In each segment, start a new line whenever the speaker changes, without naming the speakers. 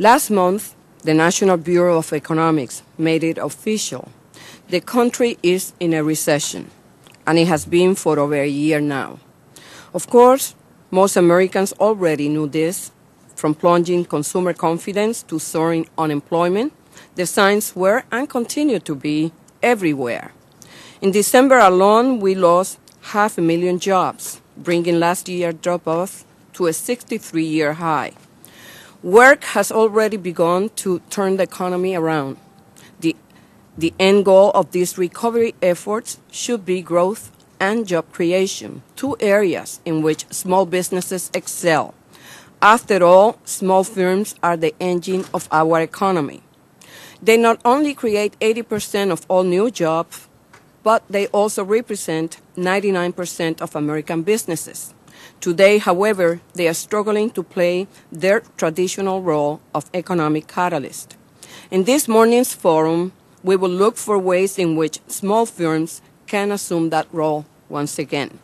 Last month, the National Bureau of Economics made it official. The country is in a recession, and it has been for over a year now. Of course, most Americans already knew this. From plunging consumer confidence to soaring unemployment, the signs were and continue to be everywhere. In December alone, we lost 500,000 jobs, bringing last year's drop-off to a 63-year high. Work has already begun to turn the economy around. The end goal of these recovery efforts should be growth and job creation, two areas in which small businesses excel. After all, small firms are the engine of our economy. They not only create 80% of all new jobs, but they also represent 99% of American businesses. Today, however, they are struggling to play their traditional role of economic catalyst. In this morning's forum, we will look for ways in which small firms can assume that role once again.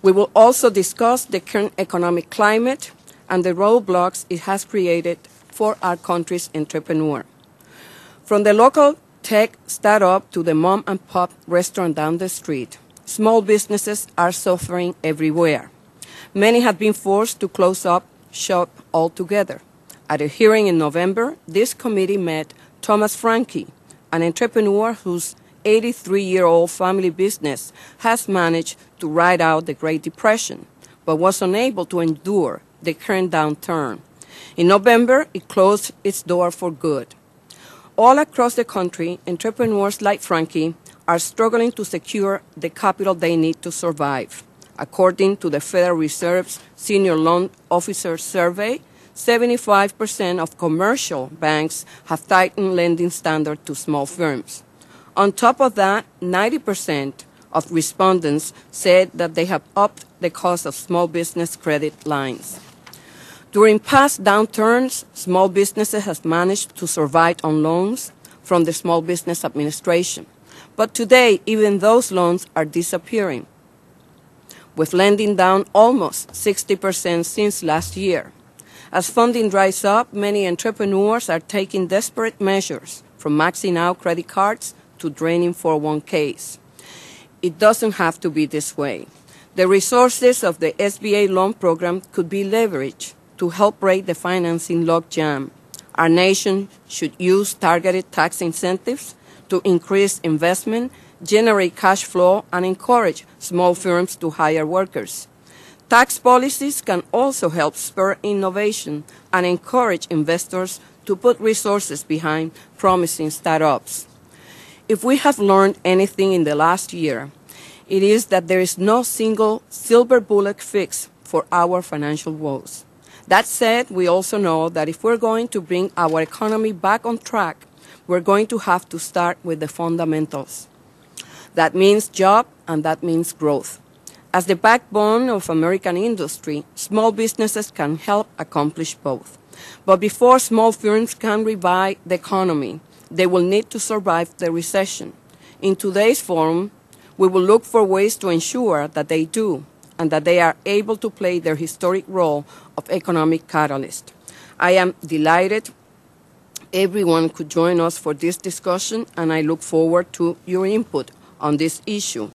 We will also discuss the current economic climate and the roadblocks it has created for our country's entrepreneur. From the local tech startup to the mom-and-pop restaurant down the street, small businesses are suffering everywhere. Many have been forced to close up shop altogether. At a hearing in November, this committee met Thomas Franke, an entrepreneur whose 83-year-old family business has managed to ride out the Great Depression, but was unable to endure the current downturn. In November, it closed its door for good. All across the country, entrepreneurs like Franke are struggling to secure the capital they need to survive. According to the Federal Reserve's Senior Loan Officer Survey, 75% of commercial banks have tightened lending standards to small firms. On top of that, 90% of respondents said that they have upped the cost of small business credit lines. During past downturns, small businesses have managed to survive on loans from the Small Business Administration. But today, even those loans are disappearing, with lending down almost 60% since last year. As funding dries up, many entrepreneurs are taking desperate measures, from maxing out credit cards to draining 401ks. It doesn't have to be this way. The resources of the SBA loan program could be leveraged to help break the financing logjam. Our nation should use targeted tax incentives to increase investment, generate cash flow, and encourage small firms to hire workers. Tax policies can also help spur innovation and encourage investors to put resources behind promising startups. If we have learned anything in the last year, it is that there is no single silver bullet fix for our financial woes. That said, we also know that if we're going to bring our economy back on track, we're going to have to start with the fundamentals. That means job and that means growth. As the backbone of American industry, small businesses can help accomplish both. But before small firms can revive the economy, they will need to survive the recession. In today's forum, we will look for ways to ensure that they do, and that they are able to play their historic role of economic catalyst. I am delighted everyone could join us for this discussion, and I look forward to your input on this issue.